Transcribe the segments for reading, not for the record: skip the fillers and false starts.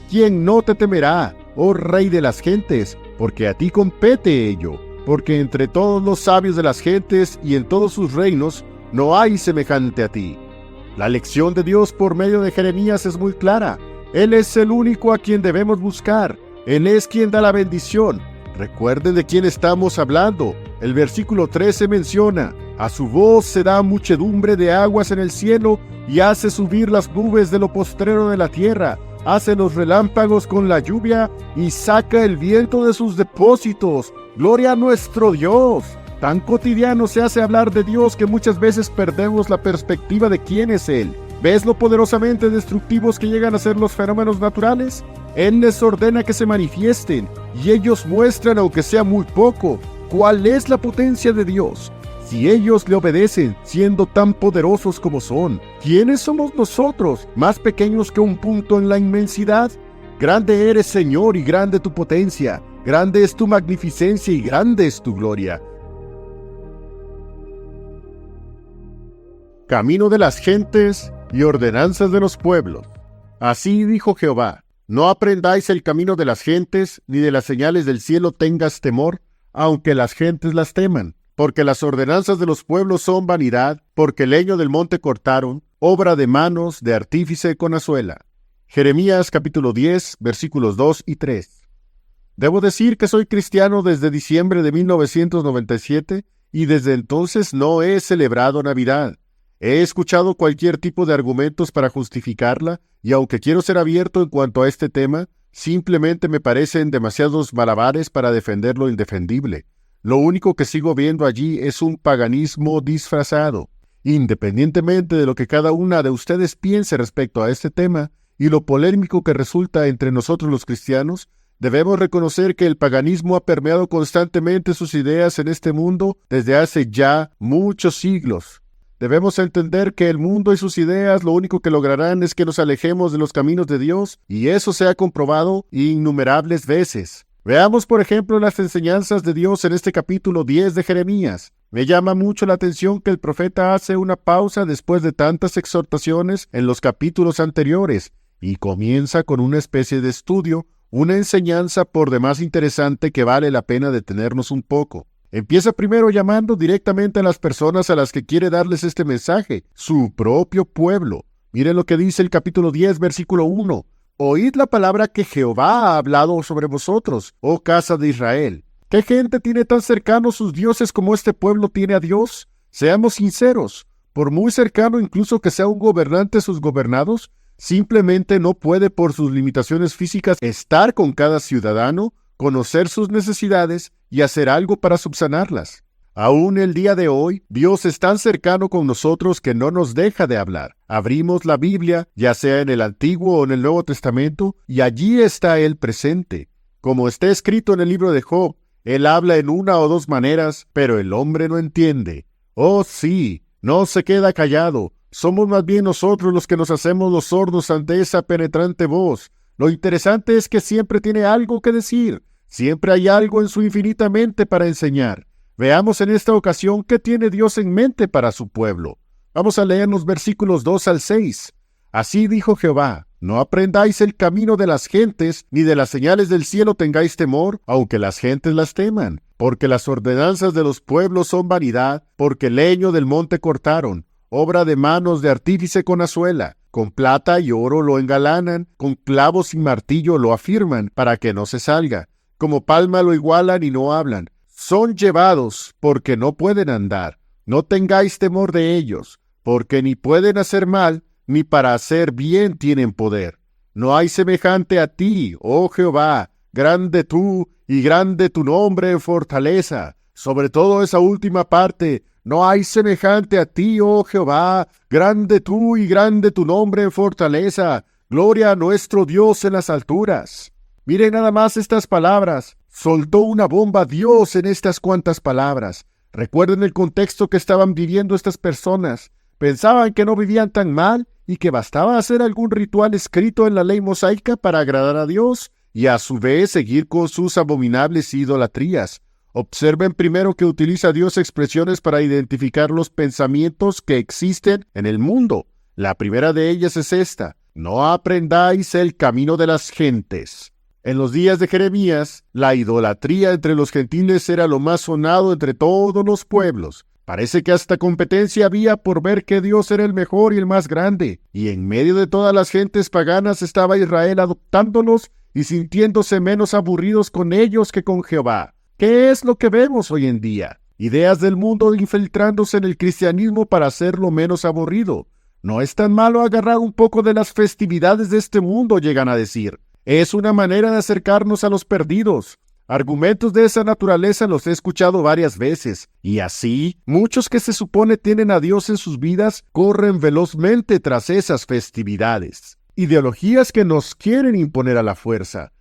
¿Quién no te temerá, oh Rey de las gentes? Porque a ti compete ello. Porque entre todos los sabios de las gentes y en todos sus reinos no hay semejante a ti. La lección de Dios por medio de Jeremías es muy clara. Él es el único a quien debemos buscar. Él es quien da la bendición. Recuerden de quién estamos hablando. El versículo 13 menciona: a su voz se da muchedumbre de aguas en el cielo y hace subir las nubes de lo postrero de la tierra. Hace los relámpagos con la lluvia y saca el viento de sus depósitos. ¡Gloria a nuestro Dios! Tan cotidiano se hace hablar de Dios que muchas veces perdemos la perspectiva de quién es Él. ¿Ves lo poderosamente destructivos que llegan a ser los fenómenos naturales? Él les ordena que se manifiesten y ellos muestran, aunque sea muy poco, cuál es la potencia de Dios. Si ellos le obedecen, siendo tan poderosos como son, ¿quiénes somos nosotros, más pequeños que un punto en la inmensidad? Grande eres, Señor, y grande tu potencia. Grande es tu magnificencia y grande es tu gloria. Camino de las gentes y ordenanzas de los pueblos. Así dijo Jehová: no aprendáis el camino de las gentes, ni de las señales del cielo tengas temor, aunque las gentes las teman. Porque las ordenanzas de los pueblos son vanidad, porque leño del monte cortaron, obra de manos de artífice con azuela. Jeremías capítulo 10, versículos 2 y 3. Debo decir que soy cristiano desde diciembre de 1997 y desde entonces no he celebrado Navidad. He escuchado cualquier tipo de argumentos para justificarla y aunque quiero ser abierto en cuanto a este tema, simplemente me parecen demasiados malabares para defender lo indefendible. Lo único que sigo viendo allí es un paganismo disfrazado. Independientemente de lo que cada una de ustedes piense respecto a este tema y lo polémico que resulta entre nosotros los cristianos, debemos reconocer que el paganismo ha permeado constantemente sus ideas en este mundo desde hace ya muchos siglos. Debemos entender que el mundo y sus ideas lo único que lograrán es que nos alejemos de los caminos de Dios, y eso se ha comprobado innumerables veces. Veamos, por ejemplo, las enseñanzas de Dios en este capítulo 10 de Jeremías. Me llama mucho la atención que el profeta hace una pausa después de tantas exhortaciones en los capítulos anteriores, y comienza con una especie de estudio, una enseñanza por demás interesante que vale la pena detenernos un poco. Empieza primero llamando directamente a las personas a las que quiere darles este mensaje, su propio pueblo. Miren lo que dice el capítulo 10, versículo 1. Oíd la palabra que Jehová ha hablado sobre vosotros, oh casa de Israel. ¿Qué gente tiene tan cercanos sus dioses como este pueblo tiene a Dios? Seamos sinceros, por muy cercano incluso que sea un gobernante sus gobernados, simplemente no puede por sus limitaciones físicas estar con cada ciudadano, conocer sus necesidades y hacer algo para subsanarlas. Aún el día de hoy, Dios es tan cercano con nosotros que no nos deja de hablar. Abrimos la Biblia, ya sea en el Antiguo o en el Nuevo Testamento, y allí está Él presente. Como está escrito en el libro de Job, Él habla en una o dos maneras, pero el hombre no entiende. Oh sí, no se queda callado. Somos más bien nosotros los que nos hacemos los sordos ante esa penetrante voz. Lo interesante es que siempre tiene algo que decir. Siempre hay algo en su infinita mente para enseñar. Veamos en esta ocasión qué tiene Dios en mente para su pueblo. Vamos a leer los versículos 2 al 6. Así dijo Jehová: no aprendáis el camino de las gentes, ni de las señales del cielo tengáis temor, aunque las gentes las teman. Porque las ordenanzas de los pueblos son vanidad, porque leño del monte cortaron, obra de manos de artífice con azuela. Con plata y oro lo engalanan, con clavos y martillo lo afirman, para que no se salga. Como palma lo igualan y no hablan. Son llevados porque no pueden andar. No tengáis temor de ellos, porque ni pueden hacer mal, ni para hacer bien tienen poder. No hay semejante a ti, oh Jehová, grande tú y grande tu nombre en fortaleza. Sobre todo esa última parte, no hay semejante a ti, oh Jehová, grande tú y grande tu nombre en fortaleza. Gloria a nuestro Dios en las alturas. Miren nada más estas palabras. Soltó una bomba Dios en estas cuantas palabras. Recuerden el contexto que estaban viviendo estas personas. Pensaban que no vivían tan mal y que bastaba hacer algún ritual escrito en la ley mosaica para agradar a Dios y a su vez seguir con sus abominables idolatrías. Observen primero que utiliza Dios expresiones para identificar los pensamientos que existen en el mundo. La primera de ellas es esta: no aprendáis el camino de las gentes. En los días de Jeremías, la idolatría entre los gentiles era lo más sonado entre todos los pueblos. Parece que hasta competencia había por ver que Dios era el mejor y el más grande. Y en medio de todas las gentes paganas estaba Israel adoptándolos y sintiéndose menos aburridos con ellos que con Jehová. ¿Qué es lo que vemos hoy en día? Ideas del mundo infiltrándose en el cristianismo para hacerlo menos aburrido. No es tan malo agarrar un poco de las festividades de este mundo, llegan a decir. Es una manera de acercarnos a los perdidos. Argumentos de esa naturaleza los he escuchado varias veces, y así, muchos que se supone tienen a Dios en sus vidas corren velozmente tras esas festividades. Ideologías que nos quieren imponer a la fuerza.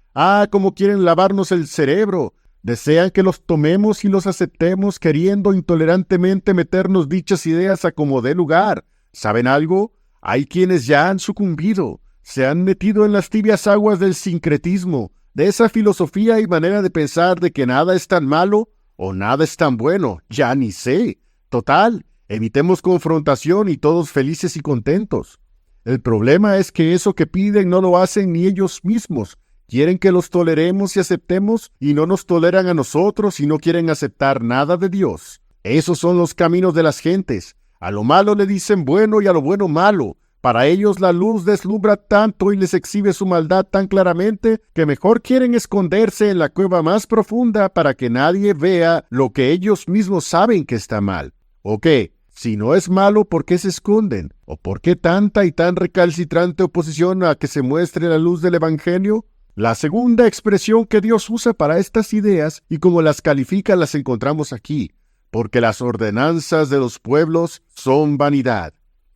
Cómo quieren lavarnos el cerebro. Desean que los tomemos y los aceptemos, queriendo intolerantemente meternos dichas ideas a como dé lugar. ¿Saben algo? Hay quienes ya han sucumbido. Se han metido en las tibias aguas del sincretismo, de esa filosofía y manera de pensar de que nada es tan malo o nada es tan bueno, ya ni sé. Total, evitemos confrontación y todos felices y contentos. El problema es que eso que piden no lo hacen ni ellos mismos. Quieren que los toleremos y aceptemos y no nos toleran a nosotros y no quieren aceptar nada de Dios. Esos son los caminos de las gentes. A lo malo le dicen bueno y a lo bueno malo. Para ellos la luz deslumbra tanto y les exhibe su maldad tan claramente que mejor quieren esconderse en la cueva más profunda para que nadie vea lo que ellos mismos saben que está mal. ¿O qué? Si no es malo, ¿por qué se esconden? ¿O por qué tanta y tan recalcitrante oposición a que se muestre la luz del Evangelio? La segunda expresión que Dios usa para estas ideas y como las califica las encontramos aquí. Porque las ordenanzas de los pueblos son vanidad.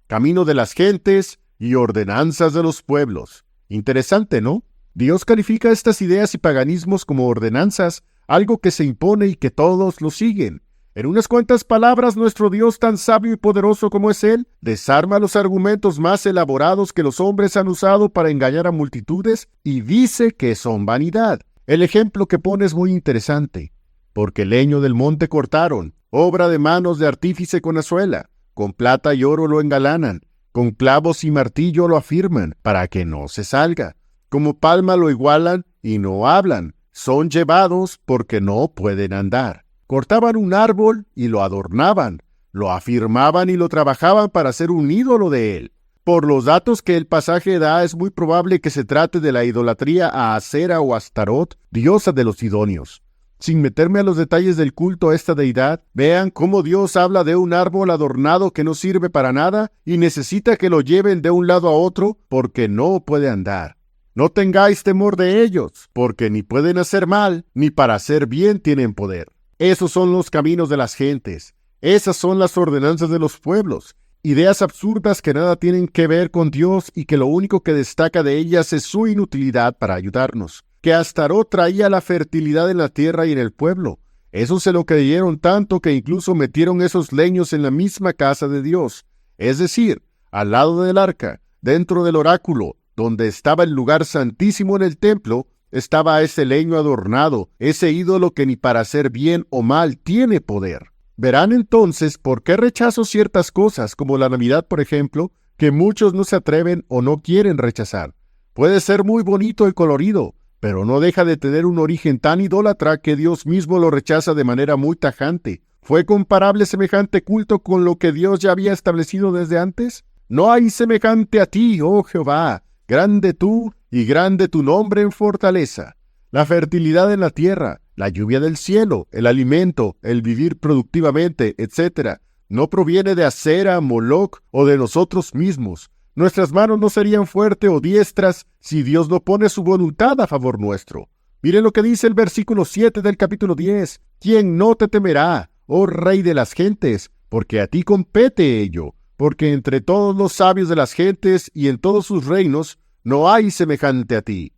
Camino de las gentes y ordenanzas de los pueblos. Interesante, ¿no? Dios califica estas ideas y paganismos como ordenanzas, algo que se impone y que todos lo siguen. En unas cuantas palabras, nuestro Dios, tan sabio y poderoso como es Él, desarma los argumentos más elaborados que los hombres han usado para engañar a multitudes y dice que son vanidad. El ejemplo que pone es muy interesante. Porque leño del monte cortaron, obra de manos de artífice con azuela. Con plata y oro lo engalanan, con clavos y martillo lo afirman, para que no se salga. Como palma lo igualan y no hablan, son llevados porque no pueden andar. Cortaban un árbol y lo adornaban, lo afirmaban y lo trabajaban para hacer un ídolo de él. Por los datos que el pasaje da, es muy probable que se trate de la idolatría a Acera o Astarot, diosa de los sidonios. Sin meterme a los detalles del culto a esta deidad, vean cómo Dios habla de un árbol adornado que no sirve para nada y necesita que lo lleven de un lado a otro porque no puede andar. No tengáis temor de ellos, porque ni pueden hacer mal, ni para hacer bien tienen poder. Esos son los caminos de las gentes. Esas son las ordenanzas de los pueblos. Ideas absurdas que nada tienen que ver con Dios y que lo único que destaca de ellas es su inutilidad para ayudarnos. Que Astarot traía la fertilidad en la tierra y en el pueblo. Eso se lo creyeron tanto que incluso metieron esos leños en la misma casa de Dios. Es decir, al lado del arca, dentro del oráculo, donde estaba el lugar santísimo en el templo, estaba ese leño adornado, ese ídolo que ni para hacer bien o mal tiene poder. Verán entonces por qué rechazo ciertas cosas, como la Navidad, por ejemplo, que muchos no se atreven o no quieren rechazar. Puede ser muy bonito y colorido, pero no deja de tener un origen tan idólatra que Dios mismo lo rechaza de manera muy tajante. ¿Fue comparable semejante culto con lo que Dios ya había establecido desde antes? No hay semejante a ti, oh Jehová, grande tú y grande tu nombre en fortaleza. La fertilidad en la tierra, la lluvia del cielo, el alimento, el vivir productivamente, etc., no proviene de Acera, Moloc o de nosotros mismos. Nuestras manos no serían fuertes o diestras si Dios no pone su voluntad a favor nuestro. Miren lo que dice el versículo 7 del capítulo 10. ¿Quién no te temerá, oh Rey de las gentes? Porque a ti compete ello. Porque entre todos los sabios de las gentes y en todos sus reinos no hay semejante a ti.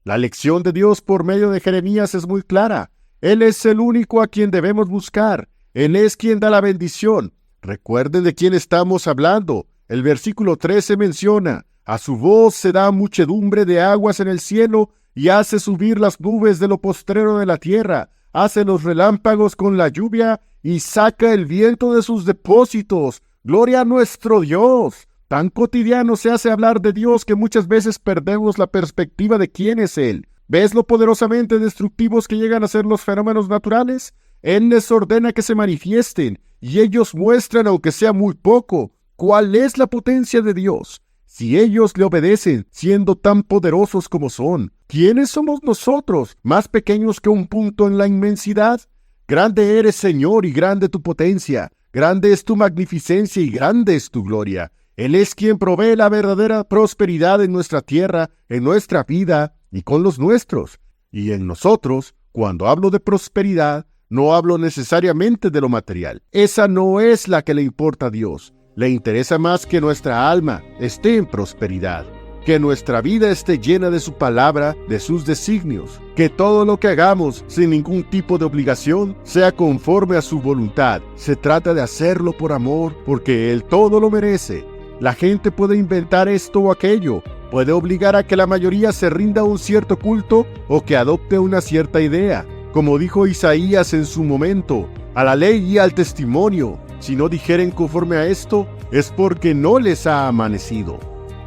La lección de Dios por medio de Jeremías es muy clara. Él es el único a quien debemos buscar. Él es quien da la bendición. Recuerden de quién estamos hablando. El versículo 13 menciona, a su voz se da muchedumbre de aguas en el cielo y hace subir las nubes de lo postrero de la tierra, hace los relámpagos con la lluvia y saca el viento de sus depósitos. ¡Gloria a nuestro Dios! Tan cotidiano se hace hablar de Dios que muchas veces perdemos la perspectiva de quién es Él. ¿Ves lo poderosamente destructivos que llegan a ser los fenómenos naturales? Él les ordena que se manifiesten, y ellos muestran, aunque sea muy poco, cuál es la potencia de Dios. Si ellos le obedecen, siendo tan poderosos como son, ¿quiénes somos nosotros, más pequeños que un punto en la inmensidad? Grande eres, Señor, y grande tu potencia. Grande es tu magnificencia y grande es tu gloria. Él es quien provee la verdadera prosperidad en nuestra tierra, en nuestra vida y con los nuestros. Y en nosotros, cuando hablo de prosperidad, no hablo necesariamente de lo material. Esa no es la que le importa a Dios. Le interesa más que nuestra alma esté en prosperidad, que nuestra vida esté llena de su palabra, de sus designios, que todo lo que hagamos sin ningún tipo de obligación sea conforme a su voluntad. Se trata de hacerlo por amor, porque Él todo lo merece. La gente puede inventar esto o aquello, puede obligar a que la mayoría se rinda a un cierto culto o que adopte una cierta idea. Como dijo Isaías en su momento, a la ley y al testimonio, si no dijeren conforme a esto, es porque no les ha amanecido.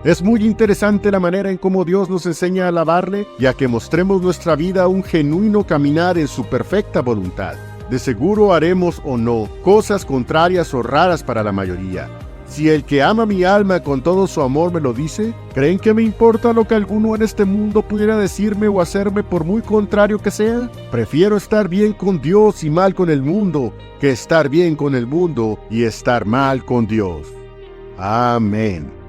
Es muy interesante la manera en cómo Dios nos enseña a alabarle y a que mostremos nuestra vida un genuino caminar en su perfecta voluntad. De seguro haremos o no cosas contrarias o raras para la mayoría. Si el que ama mi alma con todo su amor me lo dice, ¿creen que me importa lo que alguno en este mundo pudiera decirme o hacerme por muy contrario que sea? Prefiero estar bien con Dios y mal con el mundo, que estar bien con el mundo y estar mal con Dios. Amén.